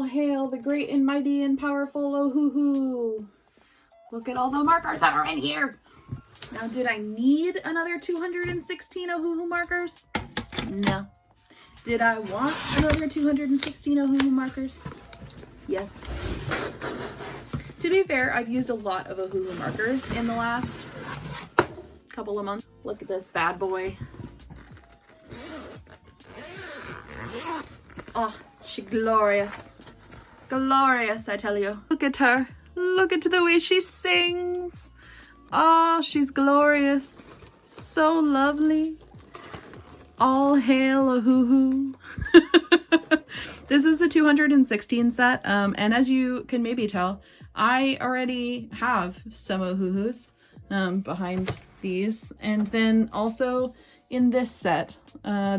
hail the great and mighty and powerful Ohuhu. Look at all the markers that are in here. Now, did I need another 216 Ohuhu markers? No. Did I want another 216 Ohuhu markers? Yes. To be fair, I've used a lot of Ohuhu markers in the last couple of months. Look at this bad boy. Oh, she's glorious. Glorious, I tell you. Look at her. Look at the way she sings. Oh, she's glorious. So lovely. All hail Ohuhu. This is the 216 set, and as you can maybe tell, I already have some Ohuhus behind these. And then also in this set,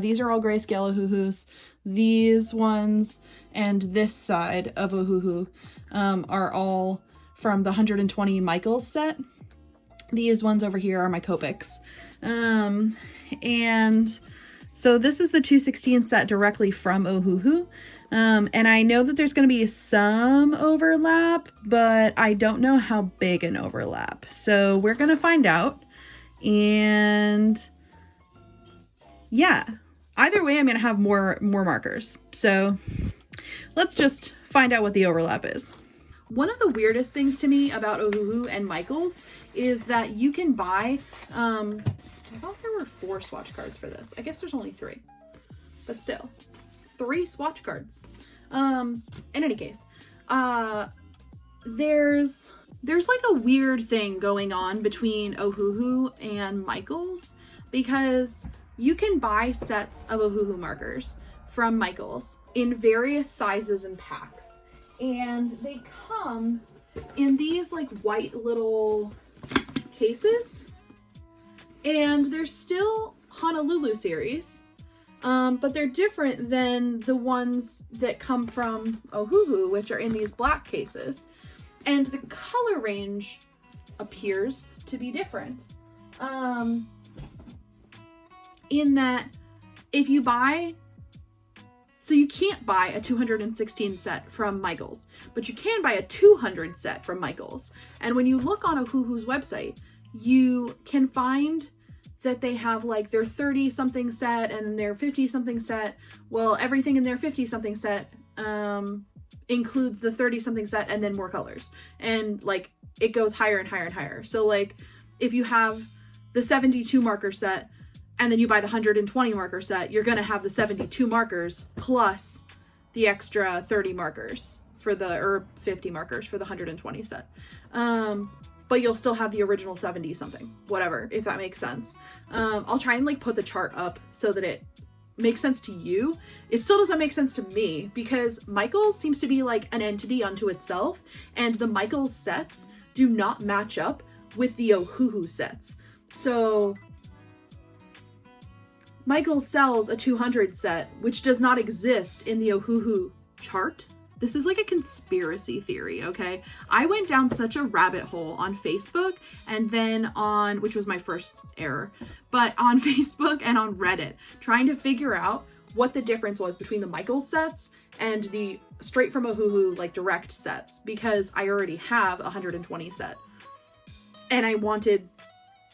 these are all grayscale Ohuhus. These ones and this side of Ohuhu are all from the 120 Michaels set. These ones over here are my Copics. And so this is the 216 set directly from Ohuhu. And I know that there's going to be some overlap, but I don't know how big an overlap. So we're going to find out. And yeah, either way, I'm going to have more markers. So let's just find out what the overlap is. One of the weirdest things to me about Ohuhu and Michaels is that you can buy, I thought there were 4 swatch cards for this. I guess there's only 3, but still 3 swatch cards. In any case, there's like a weird thing going on between Ohuhu and Michaels, because you can buy sets of Ohuhu markers from Michaels in various sizes and packs. And they come in these like white little cases, and they're still Honolulu series, but they're different than the ones that come from Ohuhu, which are in these black cases. And the color range appears to be different. In that if you buy, so you can't buy a 216 set from Michaels, but you can buy a 200 set from Michaels. And when you look on Ohuhu's website, you can find that they have like their 30 something set and their 50 something set. Well, everything in their 50 something set includes the 30 something set and then more colors. And like it goes higher and higher and higher. So like if you have the 72 marker set, and then you buy the 120 marker set, you're going to have the 72 markers plus the extra 30 markers for the, or 50 markers for the 120 set. But you'll still have the original 70 something, whatever, if that makes sense. I'll try and like put the chart up so that it makes sense to you. It still doesn't make sense to me, because Michaels seems to be like an entity unto itself, and the Michaels sets do not match up with the Ohuhu sets. So Michaels sells a 200 set, which does not exist in the Ohuhu chart. This is like a conspiracy theory, okay? I went down such a rabbit hole on Facebook, and then on, which was my first error, but on Facebook and on Reddit, trying to figure out what the difference was between the Michaels sets and the straight from Ohuhu like direct sets, because I already have a 120 set. And I wanted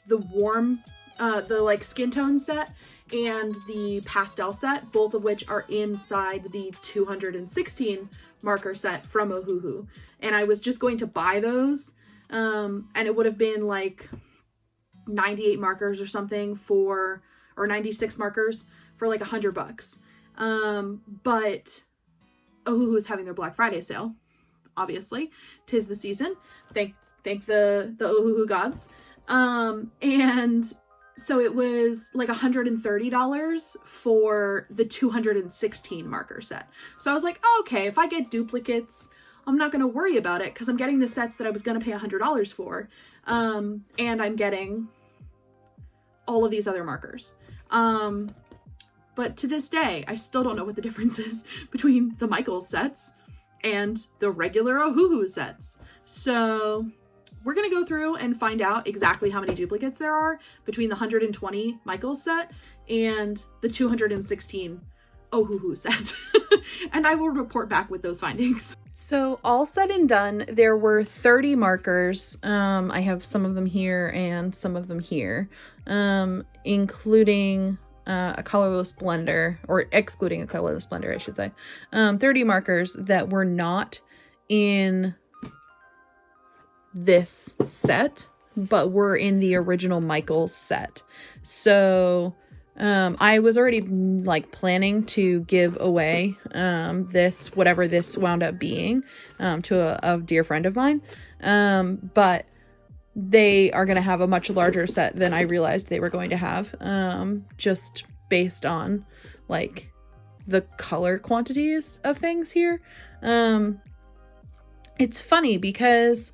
the warm, the like skin tone set and the pastel set, both of which are inside the 216 marker set from Ohuhu. And I was just going to buy those, and it would have been like 98 markers or something for, or 96 markers for like $100. But Ohuhu is having their Black Friday sale. Obviously, 'tis the season. Thank the Ohuhu gods. And so it was like $130 for the 216 marker set. So I was like, oh, okay, if I get duplicates, I'm not going to worry about it, because I'm getting the sets that I was going to pay $100 for. And I'm getting all of these other markers. But to this day, I still don't know what the difference is between the Michaels sets and the regular Ohuhu sets. So we're going to go through and find out exactly how many duplicates there are between the 120 Michaels set and the 216 Ohuhu set. And I will report back with those findings. So all said and done, there were 30 markers. I have some of them here and some of them here, including a colorless blender, or excluding a colorless blender, I should say. 30 markers that were not in this set, but were in the original Michaels set. So I was already like planning to give away this, whatever this wound up being, to a dear friend of mine. But they are going to have a much larger set than I realized they were going to have, just based on like the color quantities of things here. It's funny because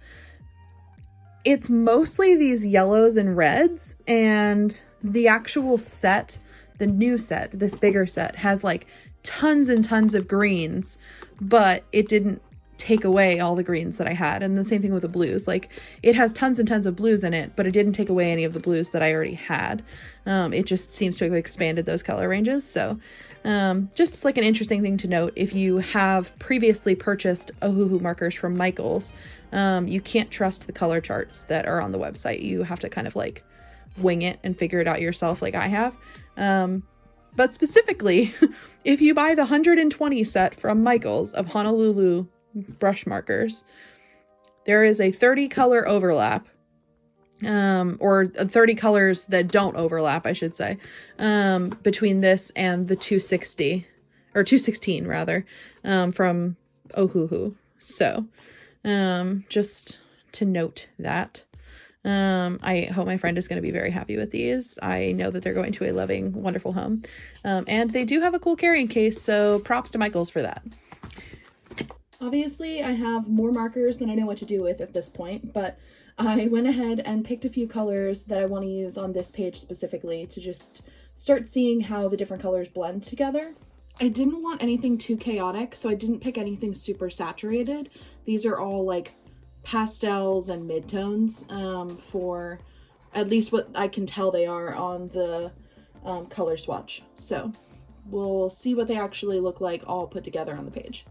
it's mostly these yellows and reds, and the actual set, the new set, this bigger set, has like tons and tons of greens, but it didn't take away all the greens that I had. And the same thing with the blues. Like, it has tons and tons of blues in it, but it didn't take away any of the blues that I already had. It just seems to have expanded those color ranges. So just like an interesting thing to note, if you have previously purchased Ohuhu markers from Michaels, you can't trust the color charts that are on the website. You have to kind of like wing it and figure it out yourself, like I have. But specifically, if you buy the 120 set from Michaels of Honolulu brush markers, there is a 30 color overlap, or 30 colors that don't overlap, I should say, between this and the 260, or 216 rather, from Ohuhu. So just to note that. I hope my friend is going to be very happy with these. I know that they're going to a loving, wonderful home. And they do have a cool carrying case, so props to Michaels for that. Obviously, I have more markers than I know what to do with at this point, but I went ahead and picked a few colors that I want to use on this page specifically to just start seeing how the different colors blend together. I didn't want anything too chaotic, so I didn't pick anything super saturated. These are all like pastels and midtones, for at least what I can tell they are on the color swatch. So we'll see what they actually look like all put together on the page.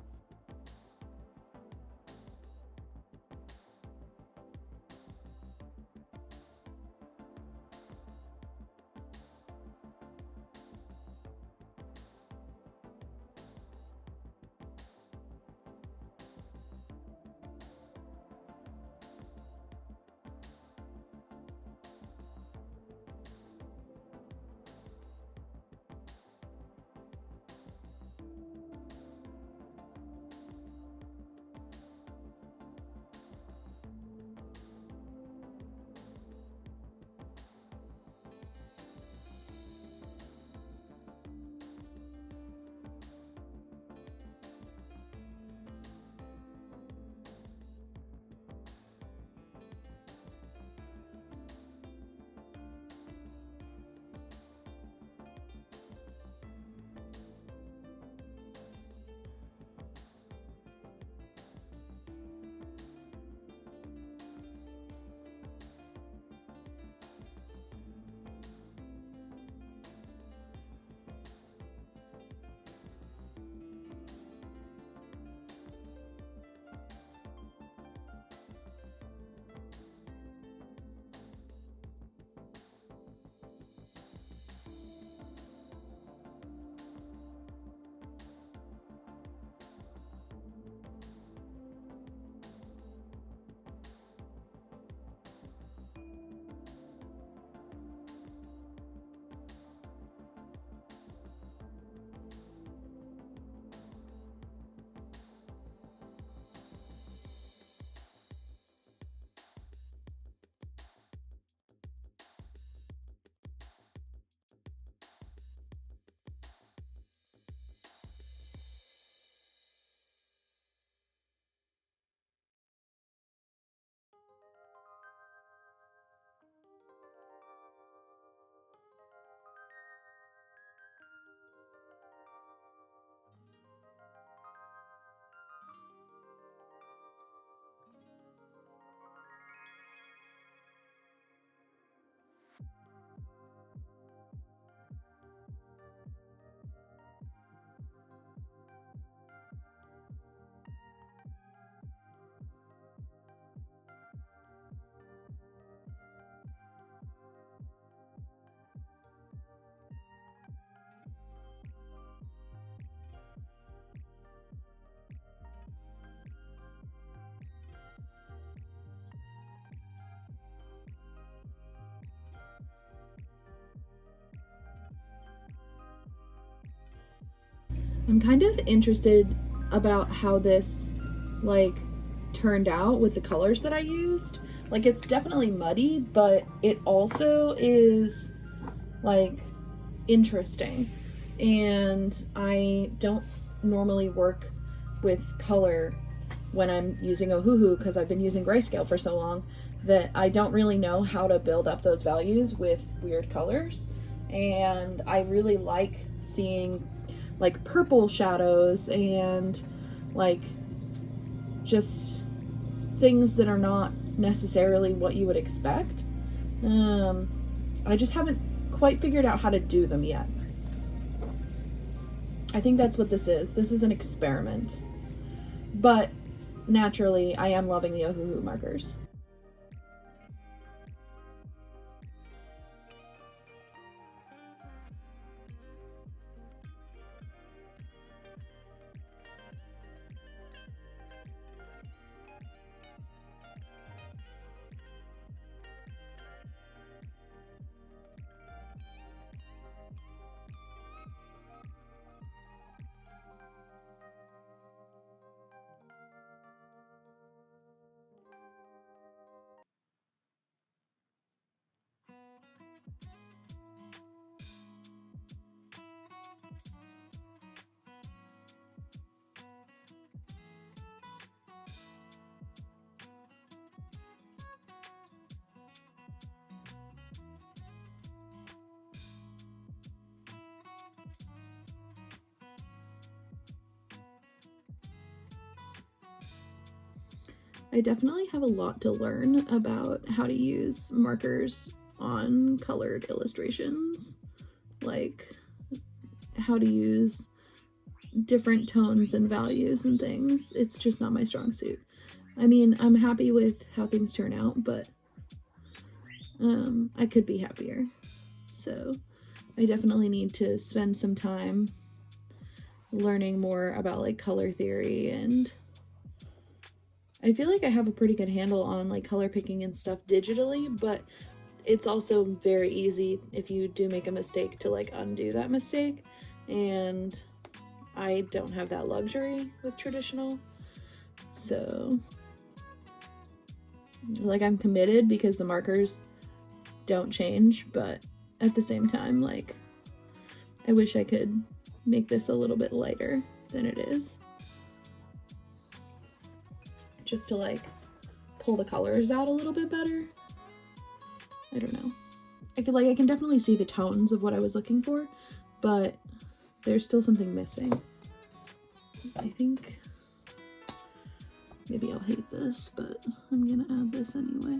I'm kind of interested about how this like turned out with the colors that I used. Like it's definitely muddy, but it also is like interesting. And I don't normally work with color when I'm using Ohuhu because I've been using grayscale for so long that I don't really know how to build up those values with weird colors. And I really like seeing like purple shadows and like just things that are not necessarily what you would expect. I just haven't quite figured out how to do them yet. I think that's what this is. This is an experiment. But naturally, I am loving the Ohuhu markers. I definitely have a lot to learn about how to use markers on colored illustrations, like how to use different tones and values and things. It's just not my strong suit. I mean, I'm happy with how things turn out, but I could be happier. So I definitely need to spend some time learning more about like color theory, and I feel like I have a pretty good handle on like color picking and stuff digitally, but it's also very easy if you do make a mistake to like undo that mistake, and I don't have that luxury with traditional. So like I'm committed because the markers don't change, but at the same time, like I wish I could make this a little bit lighter than it is, just to like pull the colors out a little bit better. I don't know. I can definitely see the tones of what I was looking for, but there's still something missing. I think maybe I'll hate this, but I'm gonna add this anyway.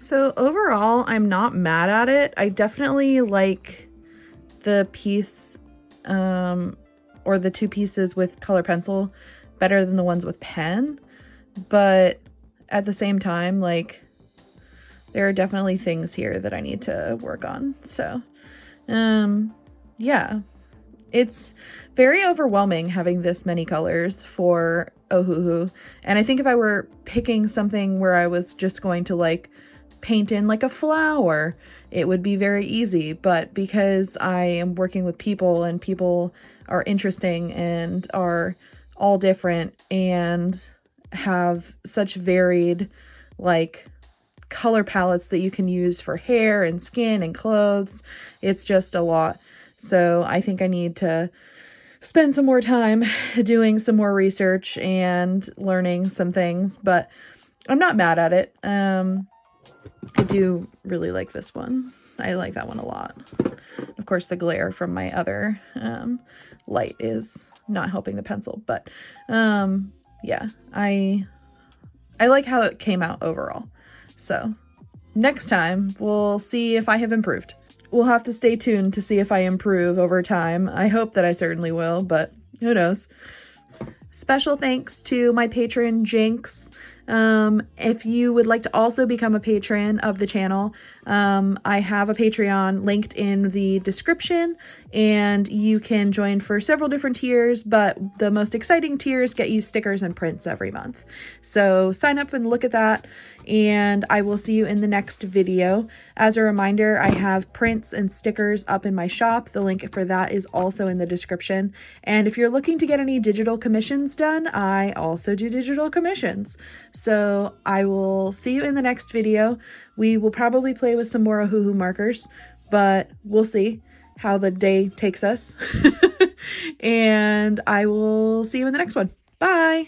So overall, I'm not mad at it. I definitely like the piece, or the two pieces with color pencil better than the ones with pen. But at the same time, like, there are definitely things here that I need to work on. So, yeah, it's very overwhelming having this many colors for Ohuhu. And I think if I were picking something where I was just going to like paint in like a flower, it would be very easy. But because I am working with people and people are interesting and are all different and have such varied like color palettes that you can use for hair and skin and clothes, it's just a lot. So I think I need to spend some more time doing some more research and learning some things, but I'm not mad at it. I do really like this one. I like that one a lot. Of course, the glare from my other light is not helping the pencil, but yeah, I like how it came out overall. So next time we'll see if I have improved. We'll have to stay tuned to see if I improve over time. I hope that I certainly will, but who knows. Special thanks to my patron Jinx. If you would like to also become a patron of the channel, I have a Patreon linked in the description, and you can join for several different tiers, but the most exciting tiers get you stickers and prints every month. So sign up and look at that, and I will see you in the next video. As a reminder, I have prints and stickers up in my shop. The link for that is also in the description. And if you're looking to get any digital commissions done, I also do digital commissions. So I will see you in the next video. We will probably play with some more Ohuhu markers, but we'll see how the day takes us. And I will see you in the next one. Bye!